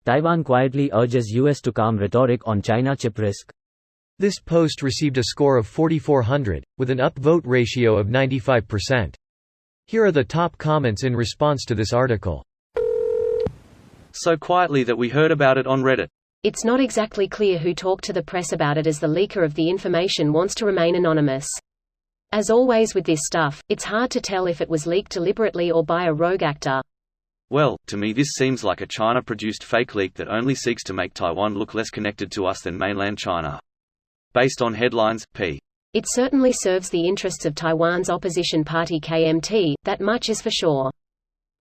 Taiwan quietly urges US to calm rhetoric on China chip risk. This post received a score of 4,400, with an upvote ratio of 95%. Here are the top comments in response to this article. So quietly that we heard about it on Reddit. It's not exactly clear who talked to the press about it, as the leaker of the information wants to remain anonymous. As always with this stuff, it's hard to tell if it was leaked deliberately or by a rogue actor. Well, to me this seems like a China-produced fake leak that only seeks to make Taiwan look less connected to us than mainland China. Based on headlines, p. It certainly serves the interests of Taiwan's opposition party KMT, that much is for sure.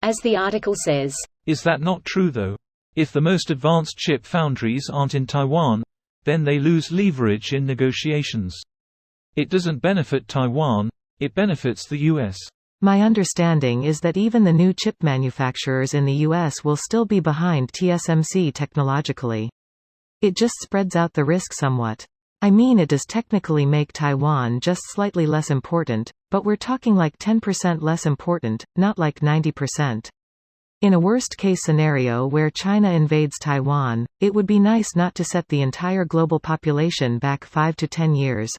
As the article says, is that not true though? If the most advanced chip foundries aren't in Taiwan, then they lose leverage in negotiations. It doesn't benefit Taiwan, it benefits the US. My understanding is that even the new chip manufacturers in the US will still be behind TSMC technologically. It just spreads out the risk somewhat. I mean, it does technically make Taiwan just slightly less important, but we're talking like 10% less important, not like 90%. In a worst-case scenario where China invades Taiwan, it would be nice not to set the entire global population back 5 to 10 years.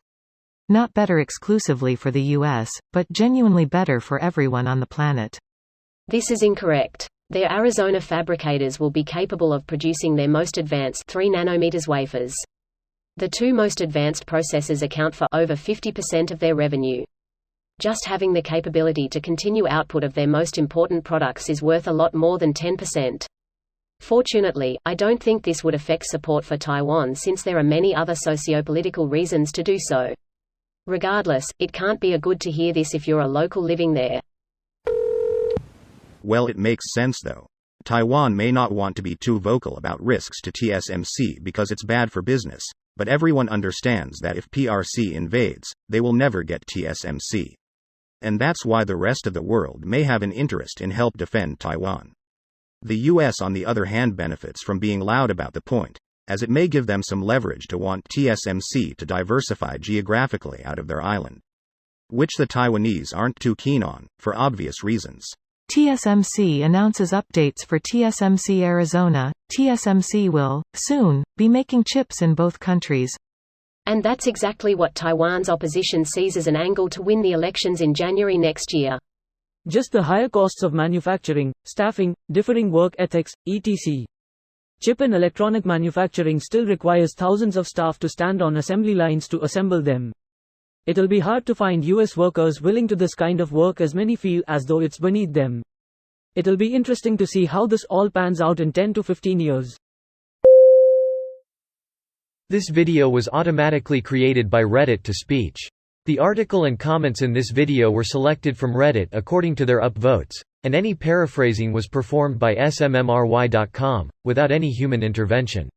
Not better exclusively for the US, but genuinely better for everyone on the planet. This is incorrect. Their Arizona fabricators will be capable of producing their most advanced 3 nanometers wafers. The 2 most advanced processors account for over 50% of their revenue. Just having the capability to continue output of their most important products is worth a lot more than 10%. Fortunately, I don't think this would affect support for Taiwan, since there are many other socio-political reasons to do so. Regardless, it can't be a good to hear this if you're a local living there. Well, it makes sense though. Taiwan may not want to be too vocal about risks to TSMC because it's bad for business, but everyone understands that if PRC invades, they will never get TSMC. And that's why the rest of the world may have an interest in help defend Taiwan. The US on the other hand benefits from being loud about the point, as it may give them some leverage to want TSMC to diversify geographically out of their island. Which the Taiwanese aren't too keen on, for obvious reasons. TSMC announces updates for TSMC Arizona. TSMC will, soon, be making chips in both countries. And that's exactly what Taiwan's opposition sees as an angle to win the elections in January next year. Just the higher costs of manufacturing, staffing, differing work ethics, etc. Chip and electronic manufacturing still requires thousands of staff to stand on assembly lines to assemble them. It'll be hard to find US workers willing to this kind of work, as many feel as though it's beneath them. It'll be interesting to see how this all pans out in 10 to 15 years. This video was automatically created by Reddit to speech. The article and comments in this video were selected from Reddit according to their upvotes, and any paraphrasing was performed by smmry.com, without any human intervention.